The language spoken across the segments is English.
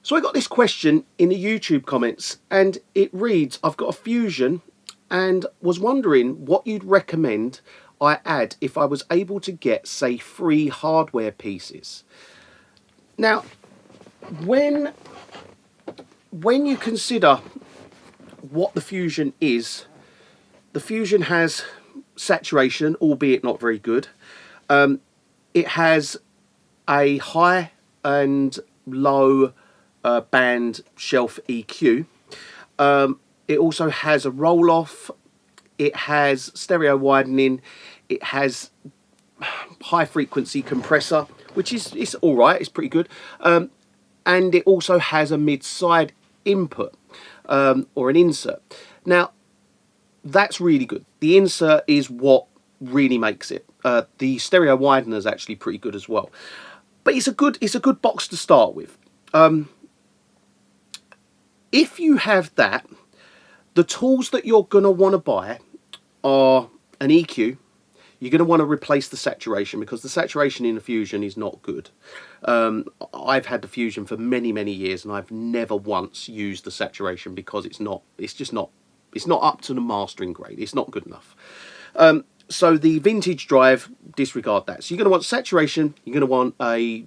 So I got this question in the YouTube comments, and it reads, I've got a Fusion and was wondering what you'd recommend I add if I was able to get, say, 3 hardware pieces. Now, when you consider what the Fusion is, the Fusion has saturation, albeit not very good. It has a high and low band shelf EQ. It also has a roll-off. It has stereo widening. It has high frequency compressor, which is it's all right. It's pretty good. And it also has a mid-side input or an insert. Now, that's really good. The insert is what really makes it. The stereo widener is actually pretty good as well. But it's a good box to start with. If you have that, the tools that you're going to want to buy are an EQ. You're going to want to replace the saturation because the saturation in the Fusion is not good. I've had the Fusion for many years and I've never once used the saturation because it's not up to the mastering grade. It's not good enough. So the vintage drive, disregard that. So you're going to want saturation, you're going to want a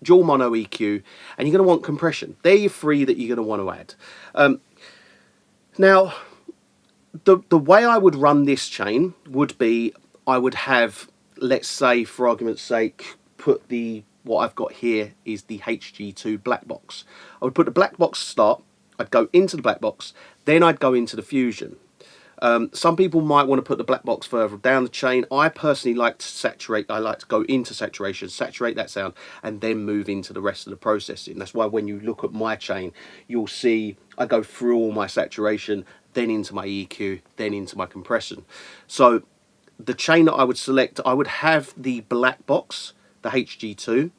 dual mono EQ, and you're going to want compression. They're your 3 that you're going to want to add. Now, the way I would run this chain would be I would have, let's say, for argument's sake, put what I've got here is the HG2 black box. I would put the black box to start, I'd go into the black box, then I'd go into the Fusion. Some people might want to put the black box further down the chain. I personally like to saturate. I like to go into saturation, saturate that sound, and then move into the rest of the processing. That's why when you look at my chain, you'll see I go through all my saturation, then into my EQ, then into my compression. So the chain that I would select, I would have the black box, the HG2.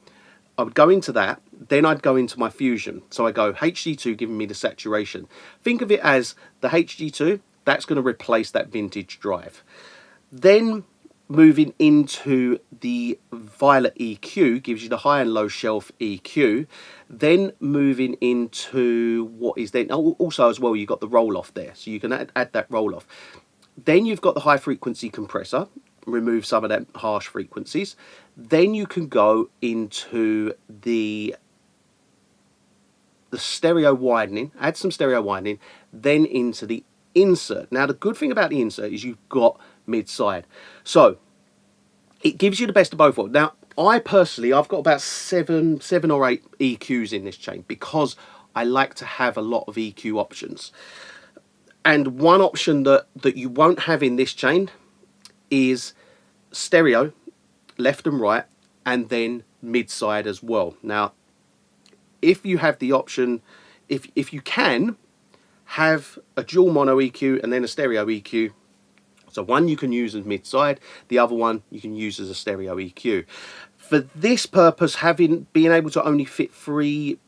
I would go into that, then I'd go into my Fusion. So I go HG2 giving me the saturation. Think of it as the HG2, that's going to replace that vintage drive. Then moving into the violet EQ gives you the high and low shelf EQ. Then moving into what is then also as well, you've got the roll off there, so you can add that roll off. Then you've got the high frequency compressor, remove some of them harsh frequencies. Then you can go into the stereo widening, add some stereo widening, then into the insert. Now the good thing about the insert is you've got mid-side, so it gives you the best of both worlds. Now I personally, I've got about seven or 8 EQs in this chain because I like to have a lot of EQ options. And one option that you won't have in this chain is stereo, left and right, and then mid-side as well. Now if you have the option, if you can have a dual mono EQ and then a stereo EQ, so one you can use as mid-side, the other one you can use as a stereo EQ. For this purpose, being able to only fit 3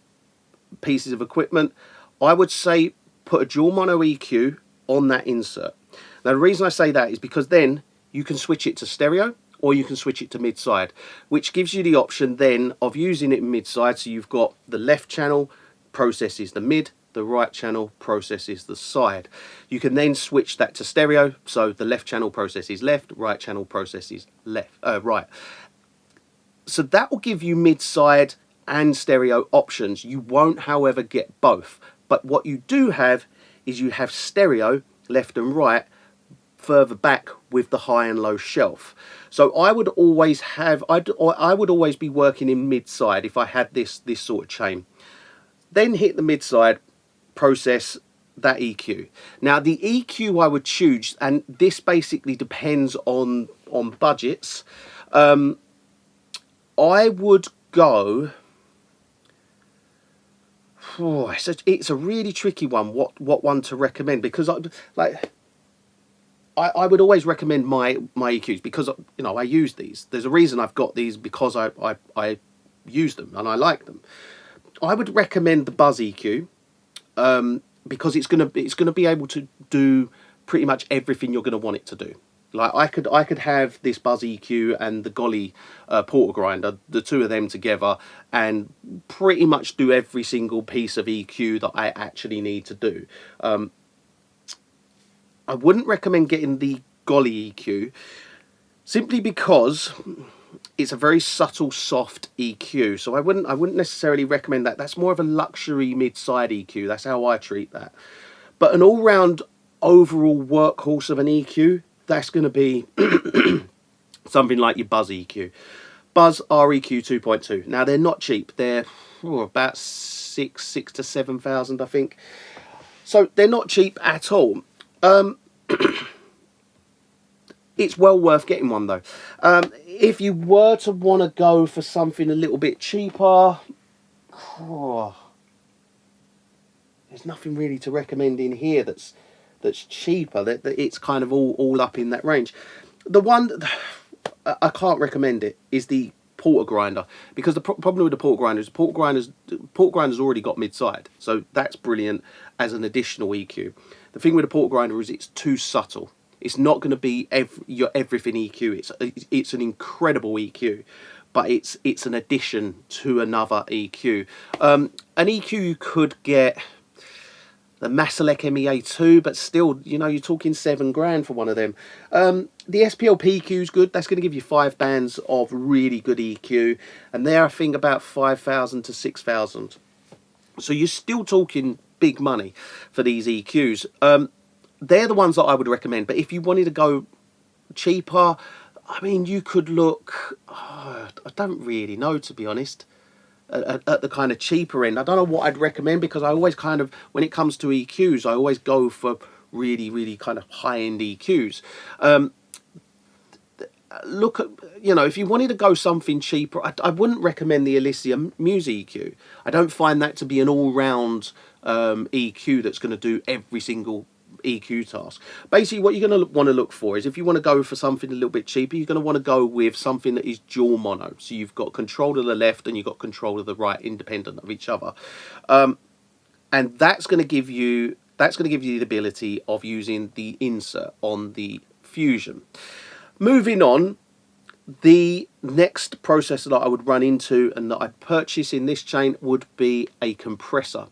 pieces of equipment, I would say put a dual mono EQ on that insert. Now the reason I say that is because then you can switch it to stereo or you can switch it to mid-side, which gives you the option then of using it mid-side. So you've got the left channel processes the mid, the right channel processes the side. You can then switch that to stereo, so the left channel processes left, right channel processes right. So that will give you mid-side and stereo options. You won't, however, get both. But what you do have is you have stereo, left and right, further back with the high and low shelf. So I would always have, I would always be working in mid-side if I had this sort of chain. Then hit the mid-side, process that EQ. Now the EQ I would choose, and this basically depends on budgets, I would go, it's a really tricky one, what one to recommend, because I would always recommend my EQs because, you know, I use these. There's a reason I've got these, because I use them and I like them. I would recommend the Buzz EQ because it's gonna be able to do pretty much everything you're gonna want it to do. Like I could have this Buzz EQ and the Golly Porter Grinder, the two of them together, and pretty much do every single piece of EQ that I actually need to do. I wouldn't recommend getting the Golly EQ simply because it's a very subtle, soft EQ. So I wouldn't necessarily recommend that. That's more of a luxury mid-side EQ. That's how I treat that. But an all-round overall workhorse of an EQ, that's going to be something like your Buzz EQ. Buzz REQ 2.2. Now, they're not cheap. They're about six to 7,000, I think. So they're not cheap at all. It's well worth getting one, though. If you were to want to go for something a little bit cheaper, there's nothing really to recommend in here that's cheaper. That it's kind of all up in that range. The one I can't recommend it is the Porter Grinder, because the problem with the Porter Grinder is Porter Grinder's already got mid-side, so that's brilliant as an additional EQ. The thing with the Porter Grinder is it's too subtle. It's not going to be your everything EQ. It's an incredible EQ, but it's an addition to another EQ. An EQ you could get the Masalek MEA2, but still, you know, you're talking £7 for one of them. The SPL PQ is good. That's going to give you 5 bands of really good EQ, and they're, I think, about 5,000 to 6,000. So you're still talking big money for these EQs. They're the ones that I would recommend. But if you wanted to go cheaper, I mean, you could look. I don't really know, to be honest. At the kind of cheaper end, I don't know what I'd recommend, because I always kind of, when it comes to EQs, I always go for really kind of high-end EQs. Look at, you know, if you wanted to go something cheaper, I wouldn't recommend the Elysium Muse EQ. I don't find that to be an all-round EQ that's going to do every single EQ task. Basically, what you're going to want to look for is, if you want to go for something a little bit cheaper, you're going to want to go with something that is dual mono. So you've got control of the left and you've got control of the right, independent of each other, and that's going to give you the ability of using the insert on the Fusion. Moving on, the next processor that I would run into and that I'd purchase in this chain would be a compressor.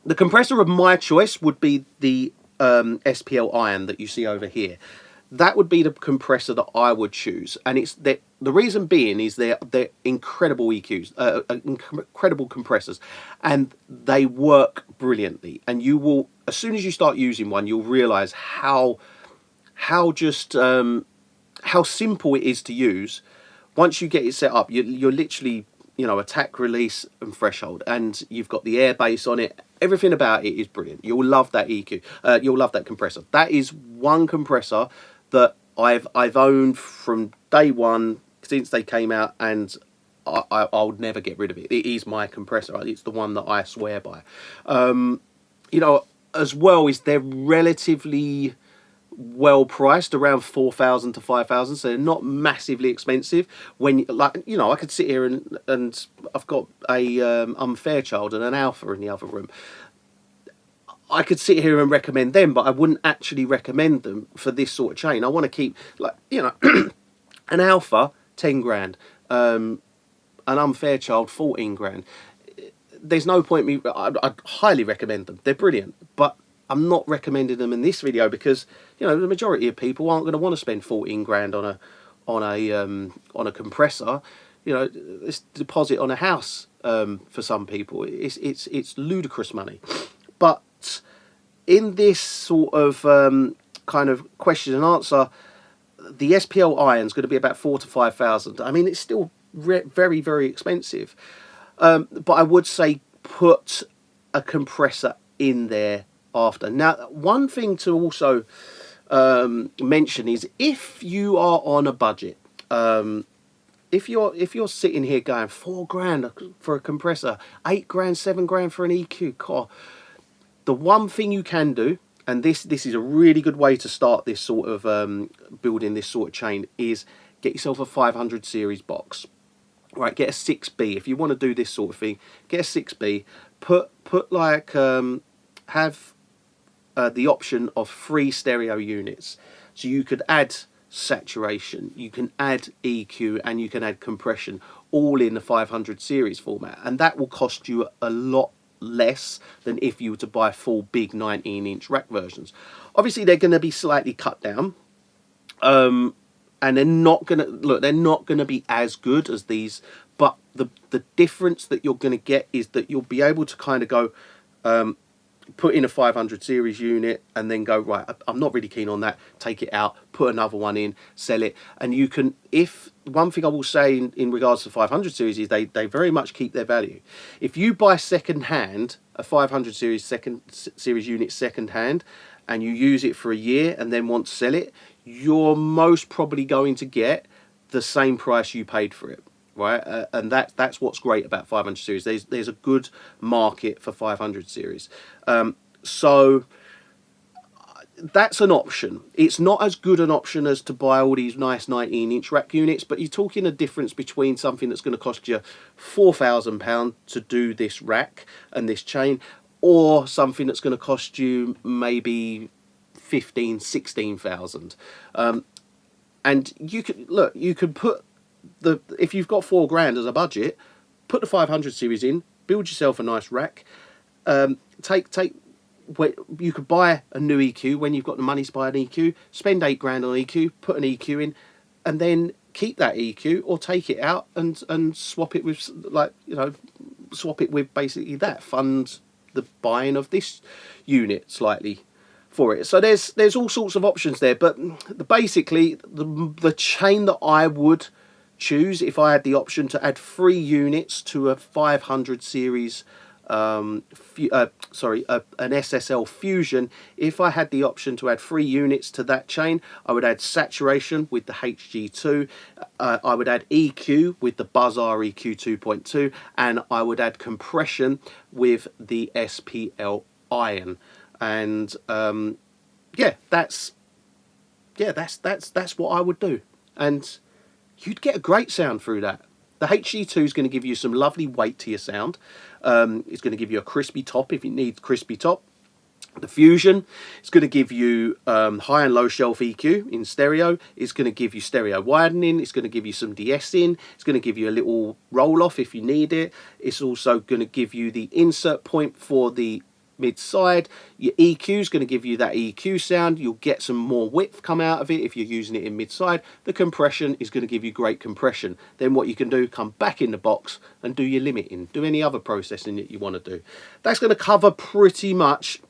The compressor of my choice would be the SPL Iron that you see over here. That would be the compressor that I would choose, and it's the reason being is they're incredible EQs, incredible compressors, and they work brilliantly. And you will, as soon as you start using one, you'll realise how simple it is to use. Once you get it set up, you're literally, you know, attack, release and threshold, and you've got the air base on it. Everything about it is brilliant. You'll love that EQ. You'll love that compressor. That is one compressor that I've owned from day one since they came out, and I'll never get rid of it. It is my compressor. It's the one that I swear by. You know, as well, is they're relatively well priced, around 4,000 to 5,000, so they're not massively expensive. When, like, you know, I could sit here and I've got a Unfairchild and an Alpha in the other room. I could sit here and recommend them, but I wouldn't actually recommend them for this sort of chain. I want to keep, like, you know, an Alpha, £10, an Unfairchild, £14. There's no point me. I'd highly recommend them. They're brilliant, but I'm not recommending them in this video because, you know, the majority of people aren't going to want to spend £14 on a compressor. You know, it's deposit on a house for some people. It's ludicrous money. But in this sort of kind of question and answer, the SPL Iron's going to be about 4,000 to 5,000. I mean, it's still very, very expensive. But I would say put a compressor in there after. Now, one thing to also mention is, if you are on a budget, if you're sitting here going £4 for a compressor, £8, £7 for an EQ, God, the one thing you can do, and this is a really good way to start this sort of building this sort of chain, is get yourself a 500 series box. Right, get a 6B if you want to do this sort of thing. Get a 6B. Put like have the option of 3 stereo units. So you could add saturation, you can add EQ, and you can add compression, all in the 500 series format, and that will cost you a lot less than if you were to buy full big 19-inch rack versions. Obviously they're going to be slightly cut down, and they're not going to be as good as these, but the difference that you're going to get is that you'll be able to kind of go put in a 500 series unit and then go, right, I'm not really keen on that, take it out, put another one in, sell it. And you can, if one thing I will say in regards to 500 series is they very much keep their value. If you buy second hand, a 500 series series unit second hand, and you use it for a year and then want to sell it, you're most probably going to get the same price you paid for it. Right, and that's what's great about 500 series. There's a good market for 500 series, so that's an option. It's not as good an option as to buy all these nice 19-inch rack units, but you're talking a difference between something that's going to cost you £4,000 to do this rack and this chain, or something that's going to cost you maybe 15, 16,000. And you could put if you've got £4,000 as a budget, put the 500 series in, build yourself a nice rack. You could buy a new EQ when you've got the money to buy an EQ. Spend £8,000 on EQ, put an EQ in, and then keep that EQ or take it out and swap it with, swap it with basically that. Fund the buying of this unit slightly for it. So there's all sorts of options there, but basically the chain that I would choose if I had the option to add 3 units to a 500 series an SSL Fusion, if I had the option to add 3 units to that chain, I would add saturation with the HG2, I would add EQ with the Buzz REQ 2.2, and I would add compression with the SPL Iron. And that's what I would do, and you'd get a great sound through that. The HG2 is going to give you some lovely weight to your sound. It's going to give you a crispy top if you need crispy top. The Fusion is going to give you high and low shelf EQ in stereo. It's going to give you stereo widening. It's going to give you some de-essing. It's going to give you a little roll off if you need it. It's also going to give you the insert point for the mid-side. Your EQ is going to give you that EQ sound. You'll get some more width come out of it if you're using it in mid-side. The compression is going to give you great compression. Then what you can do, come back in the box and do your limiting, do any other processing that you want to do. That's going to cover pretty much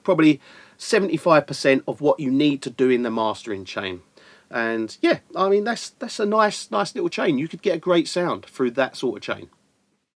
probably 75% of what you need to do in the mastering chain. And yeah, I mean that's a nice little chain. You could get a great sound through that sort of chain.